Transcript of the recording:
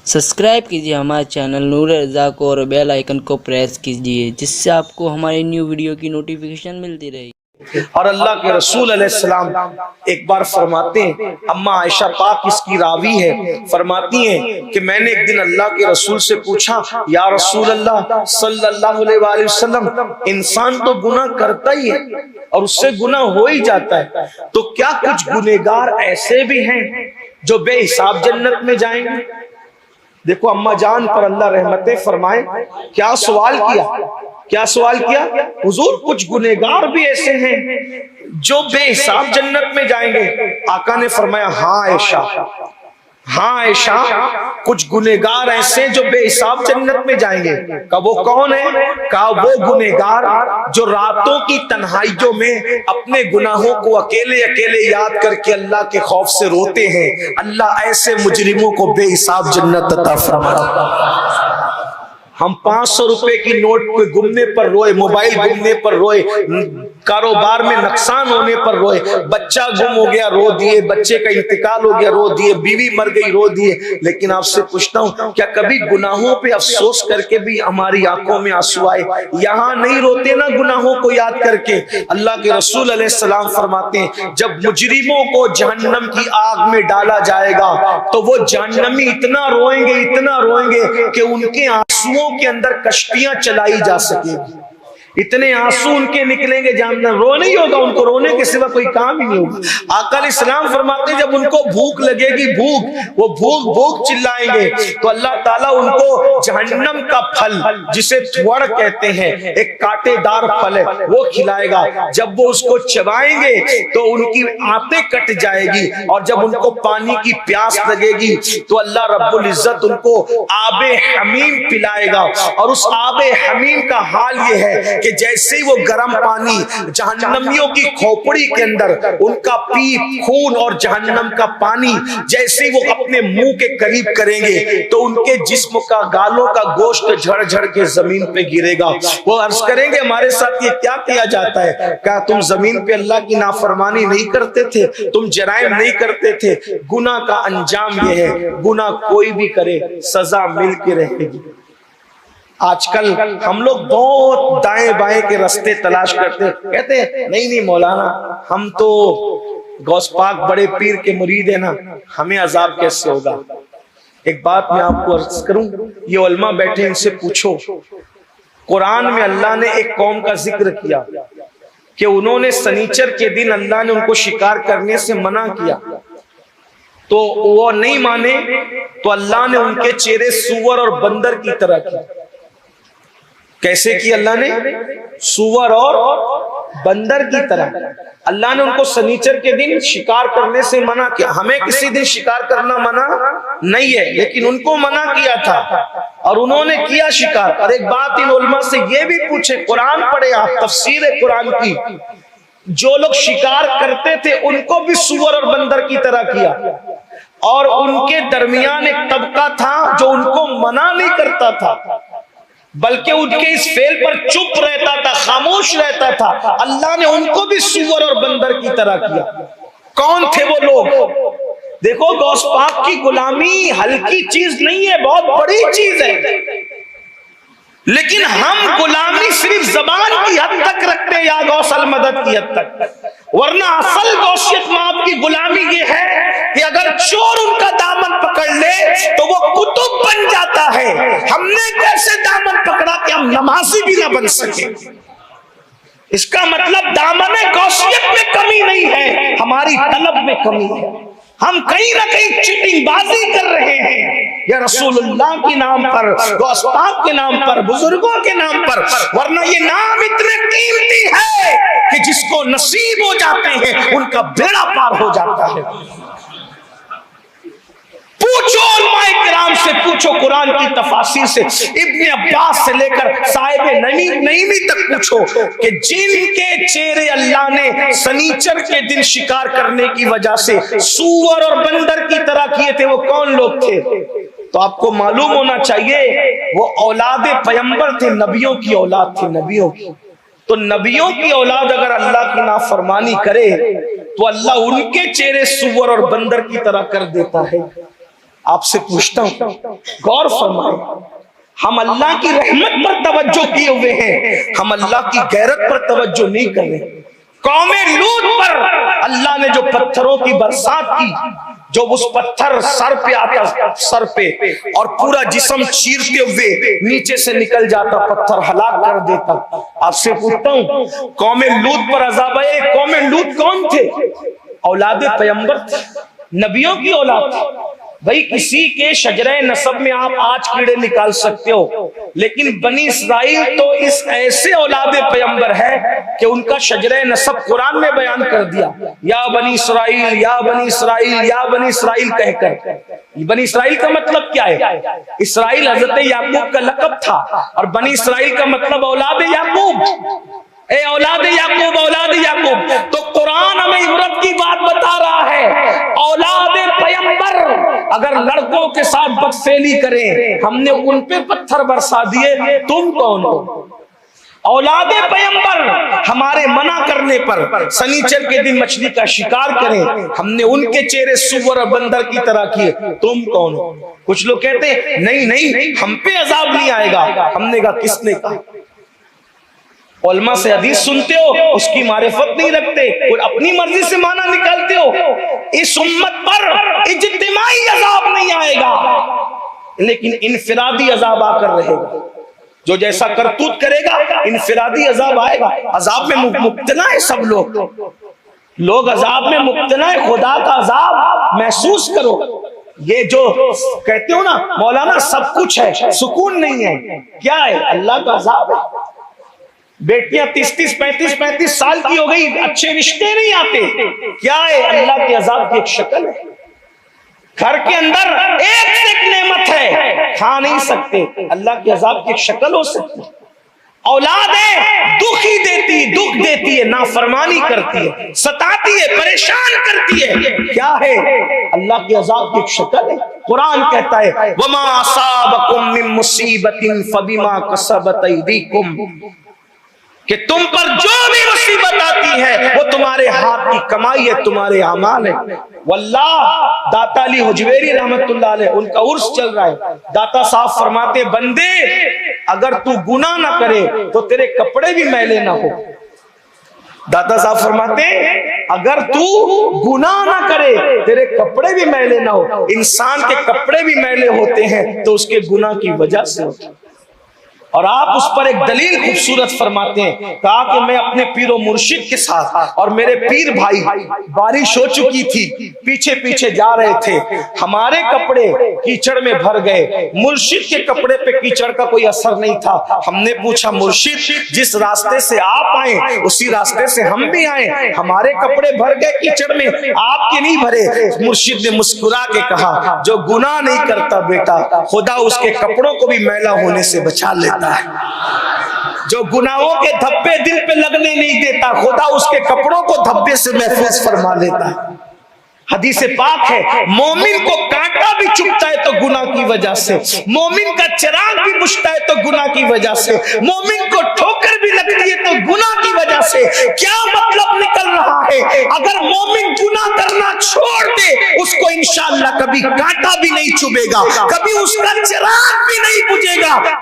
Subscribe कीजिए हमारे channel नूर रज़ा को और बेल आइकन को प्रेस कीजिए जिससे आपको हमारी न्यू वीडियो की नोटिफिकेशन मिलती रहे। और अल्लाह के रसूल अलैहिस्सलाम एक बार फरमाते हैं, अम्मा आयशा पाक इसकी रावी है, फरमाती हैं कि मैंने एक दिन अल्लाह के रसूल से पूछा, या रसूल अल्लाह सल्लल्लाहु अलैहि वसल्लम, इंसान तो गुनाह करता ही है और उससे गुनाह हो ही जाता है, तो क्या कुछ गुनहगार ऐसे भी हैं जो बेहिसाब जन्नत में जाएंगे? देखो अम्मा जान पर अल्लाह रहमतें फरमाए, क्या सवाल किया हुजूर, कुछ गुनहगार भी ऐसे हैं जो बेहिसाब जन्नत में जाएंगे? आका ने फरमाया, हाँ ऐशा, कुछ गुनहगार ऐसे जो बेहिसाब जन्नत में जाएंगे। कहा वो कौन है? कहा वो गुनहगार जो रातों की तन्हाइयों में अपने गुनाहों को अकेले अकेले याद करके अल्लाह के खौफ से रोते हैं। अल्लाह ऐसे मुजरिमों को बेहिसाब जन्नत अता फरमाए। हम 500 रुपए की नोट पे गुमने पर रोए, मोबाइल गुमने पर रोए, कारोबार में नुकसान होने पर रोए, बच्चा गुम हो गया रो दिए, बच्चे का इंतकाल हो गया रो दिए, बीवी मर गई रो दिए। लेकिन आपसे पूछता हूँ, क्या कभी गुनाहों पे अफसोस करके भी हमारी आंखों में आंसू आए? यहाँ नहीं रोते ना गुनाहों को याद करके। अल्लाह के रसूल अलैहिस्सलाम फरमाते हैं, जब मुजरिमों को जहन्नम की आग में डाला जाएगा तो वो जहन्नमी इतना रोएंगे कि उनके आंसुओं के अंदर कश्तियां चलाई जा सकेगी। इतने आंसू उनके निकलेंगे, जानना रो नहीं होगा उनको, रोने के सिवा कोई काम ही नहीं होगा। आका अलैहिस्सलाम फरमाते जब उनको भूख लगेगी, वो भूख चिल्लाएंगे तो अल्लाह ताला उनको जहन्नम का फल, जिसे थुअड़ कहते हैं, एक कांटेदार फल है, वो खिलाएगा। जब वो उसको चबाएंगे तो उनकी आंतें कट जाएगी, और जब उनको पानी की प्यास लगेगी तो अल्लाह रब्बुल इज्जत उनको आबे हमीम पिलाएगा। और उस आबे हमीम का हाल ये है कि जैसे ही वो गर्म पानी जहन्नमियों की खोपड़ी के अंदर, उनका पीप, खून और जहन्नम का पानी जैसे ही वो अपने मुंह के करीब करेंगे तो उनके जिस्म का, गालों का गोश्त झड़ झड़ के जमीन पे गिरेगा। वो अर्ज करेंगे, हमारे साथ ये क्या किया जाता है? क्या तुम जमीन पे अल्लाह की नाफरमानी नहीं करते थे? तुम जराइम नहीं करते थे? गुनाह का अंजाम ये है, गुनाह कोई भी करे सजा मिल के रहेगी। आजकल हम लोग बहुत दाएं बाएं के रास्ते तलाश करते हैं, कहते हैं नहीं मौलाना, हम तो गौस पाक बड़े पीर के मुरीद है ना, हमें अजाब कैसे होगा? एक बात मैं आपको अर्ज करूं, ये उलमा बैठे, इनसे पूछो, कुरान में अल्लाह ने एक कौम का जिक्र किया कि उन्होंने सनीचर के दिन अल्लाह ने उनको शिकार करने से मना किया, तो वो नहीं माने तो अल्लाह ने उनके चेहरे सूअर और बंदर की तरह किया। कैसे की अल्लाह ने? सूअर और बंदर की तरह। अल्लाह ने उनको सनीचर के दिन शिकार करने से मना किया। हमें किसी दिन शिकार करना मना नहीं है, लेकिन उनको मना किया था और उन्होंने किया शिकार। और एक बात इन उलमा से ये भी पूछे, कुरान पढ़े आप, तफसीर है कुरान की, जो लोग शिकार करते थे उनको भी सूअर और बंदर की तरह किया, और उनके दरमियान एक तबका था जो उनको मना नहीं करता था, बल्कि उनके इस फेल पर चुप रहता था, खामोश रहता था। अल्लाह ने उनको भी सूअर और बंदर की तरह किया। कौन थे वो लोग? देखो, गौस पाक की गुलामी हल्की चीज नहीं है, बहुत बड़ी चीज है। लेकिन हम गुलामी सिर्फ जबान की हद तक रखते हैं या गौसल मदद की हद तक, वरना असल गौसियत माप की गुलामी ये है कि अगर चोर उनका दामन पकड़ ले तो वो कुतुब बन जाता है। हमने कैसे दामन पकड़ा कि हम नमाजी भी ना बन सके? इसका मतलब दामन गौसियत में कमी नहीं है, हमारी तलब में कमी है। हम कहीं ना कहीं चीटिंग बाजी कर रहे हैं, या रसूलुल्लाह के नाम पर, गौस पाक के नाम पर, बुजुर्गों के नाम पर। वरना ये नाम इतने कीमती है कि जिसको नसीब हो जाते हैं उनका बेड़ा पार हो जाता है। पूछो उलमाए किराम से, पूछो कुरान की तफासीर से, इब्ने अब्बास से लेकर साहिब नईमी तक पूछो कि जिनके चेहरे अल्लाह ने सनीचर के दिन शिकार करने की वजह से सूअर और बंदर की तरह किए थे, वो कौन लोग थे? तो आपको मालूम होना चाहिए वो औलादे पैगंबर थे, नबियों की औलाद थी, नबियों की। तो नबियों की औलाद अगर अल्लाह की नाफरमानी करे तो अल्लाह उनके चेहरे सूअर और बंदर की तरह कर देता है। آپ سے پوچھتا ہوں غور فرمائیں، ہم اللہ کی رحمت پر توجہ کیے ہوئے ہیں، ہم اللہ کی غیرت پر توجہ نہیں کر رہے۔ قوم لوط پر اللہ نے جو پتھروں کی برسات کی، جو اس پتھر سر پہ آتا، سر پہ، اور پورا جسم چیرتے ہوئے نیچے سے نکل جاتا، پتھر ہلاک کر دیتا۔ آپ سے پوچھتا ہوں قوم لوط پر عذاب آئے، قوم لوط کون تھے؟ اولاد پیغمبر تھے، نبیوں کی اولاد تھی۔ بھائی کسی کے شجرہ نسب میں آپ آج کیڑے نکال سکتے ہو، لیکن بنی اسرائیل تو اس ایسے اولاد پیغمبر ہے کہ ان کا شجرہ نسب قرآن میں بیان کر دیا، یا بنی اسرائیل یا بنی اسرائیل یا بنی اسرائیل کہہ کر۔ بنی اسرائیل کا مطلب کیا ہے؟ اسرائیل حضرت یعقوب کا لقب تھا، اور بنی اسرائیل کا مطلب اولاد یعقوب، اے اولاد یعقوب، اولاد یعقوب۔ تو قرآن ہمیں عبرت کی بات بتا رہا ہے، اولاد پیغمبر اگر لڑکوں کے ساتھ بدفعلی کریں، ہم نے ان پہ پتھر برسا دیے، تم کون ہو؟ اولاد پیغمبر ہمارے منع کرنے پر سنیچر کے دن مچھلی کا شکار کریں، ہم نے ان کے چہرے سور اور بندر کی طرح کیے، تم کون ہو؟ کچھ لوگ کہتے ہیں نہیں نہیں ہم پہ عذاب نہیں آئے گا۔ ہم نے کہا کس نے کہا؟ علماء سے حدیث سنتے ہو، اس کی معرفت نہیں رکھتے، اور اپنی مرضی سے معنی نکالتے ہو۔ اس امت پر اجتماعی عذاب نہیں آئے گا، لیکن انفرادی عذاب آ کر رہے گا۔ جو جیسا کرتوت کرے گا انفرادی عذاب آئے گا۔ عذاب میں مبتلا ہے سب لوگ عذاب میں مبتلا ہے۔ خدا کا عذاب محسوس کرو۔ یہ جو کہتے ہو نا مولانا سب کچھ ہے، سکون نہیں ہے، کیا ہے؟ اللہ کا عذاب ہے۔ بیٹیاں 30 35 سال کی ہو گئی، اچھے رشتے نہیں آتے، کیا ہے؟ اللہ کے عذاب کی ایک شکل ہے۔ گھر کے اندر ایک سے ایک نعمت ہے، کھا نہیں سکتے، اللہ کے عذاب کی ایک شکل ہو سکتی ہے۔ اولاد ہے دکھ دیتی ہے، نافرمانی کرتی ہے، ستاتی ہے، پریشان کرتی ہے، کیا ہے؟ اللہ کے عذاب کی ایک شکل ہے۔ قرآن کہتا ہے وَمَا أَصَابَكُم مِّن مُّصِيبَةٍ فَبِمَا كَسَبَتْ أَيْدِيكُمْ، کہ تم پر جو بھی مصیبت آتی ہے وہ تمہارے ہاتھ کی کمائی ہے، تمہارے اعمال ہے۔ واللہ داتا علی حجویری رحمت اللہ علیہ، ان کا عرس چل رہا ہے، داتا صاحب فرماتے بندے اگر تو گناہ نہ کرے تو تیرے کپڑے بھی میلے نہ ہو۔ داتا صاحب فرماتے اگر تو گناہ نہ کرے تیرے کپڑے بھی میلے نہ ہو۔ انسان کے کپڑے بھی میلے ہوتے ہیں تو اس کے گناہ کی وجہ سے ہوتے ہیں۔ اور آپ اس پر ایک دلیل خوبصورت فرماتے ہیں، کہا کہ میں اپنے پیر و مرشد کے ساتھ اور میرے پیر بھائی بارش ہو چکی تھی، پیچھے پیچھے جا رہے تھے، ہمارے کپڑے کیچڑ میں بھر گئے، مرشد کے کپڑے پہ کیچڑ کا کوئی اثر نہیں تھا۔ ہم نے پوچھا مرشد جس راستے سے آپ آئے اسی راستے سے ہم بھی آئے، ہمارے کپڑے بھر گئے کیچڑ میں، آپ کے نہیں بھرے۔ مرشد نے مسکرا کے کہا جو گناہ نہیں کرتا بیٹا خدا اس کے کپڑوں کو بھی میلا ہونے سے بچا لیتا ہے، جو گناہوں کے دھبے دل پہ لگنے نہیں دیتا خدا اس کے کپڑوں کو دھبے سے محفوظ فرما لیتا ہے۔ حدیث پاک ہے مومن کو کانٹا بھی چبھتا ہے تو گناہ کی وجہ سے، مومن کا چراغ بھی بجھتا ہے تو گناہ کی وجہ سے، مومن کو ٹھوکر بھی لگتی ہے تو گناہ کی وجہ سے۔ کیا مطلب نکل رہا ہے؟ اگر مومن گناہ کرنا چھوڑ دے اس کو انشاءاللہ کبھی کانٹا بھی نہیں چبھے گا، کبھی اس کا چراغ بھی نہیں بجھے گا۔